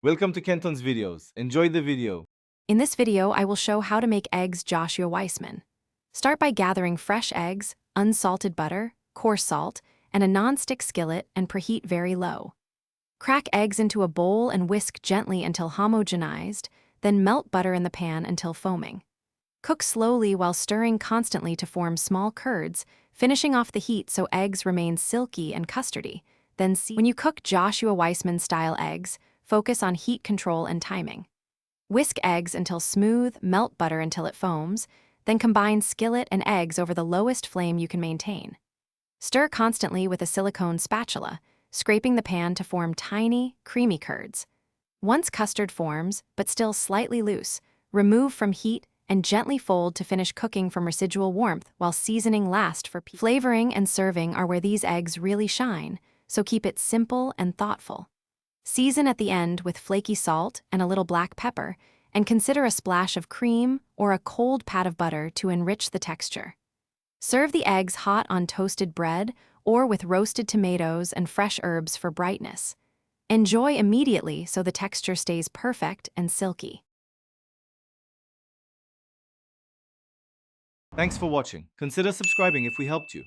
Welcome to Kenton's videos. Enjoy the video. In this video, I will show how to make eggs Joshua Weissman. Start by gathering fresh eggs, unsalted butter, coarse salt, and a non-stick skillet and preheat very low. Crack eggs into a bowl and whisk gently until homogenized, then melt butter in the pan until foaming. Cook slowly while stirring constantly to form small curds, finishing off the heat so eggs remain silky and custardy. Then when you cook Joshua Weissman style eggs, focus on heat control and timing. Whisk eggs until smooth, melt butter until it foams, then combine skillet and eggs over the lowest flame you can maintain. Stir constantly with a silicone spatula, scraping the pan to form tiny, creamy curds. Once custard forms, but still slightly loose, remove from heat and gently fold to finish cooking from residual warmth while seasoning last for flavoring and serving are where these eggs really shine, so keep it simple and thoughtful. Season at the end with flaky salt and a little black pepper, and consider a splash of cream or a cold pat of butter to enrich the texture. Serve the eggs hot on toasted bread or with roasted tomatoes and fresh herbs for brightness. Enjoy immediately so the texture stays perfect and silky. Thanks for watching. Consider subscribing if we helped you.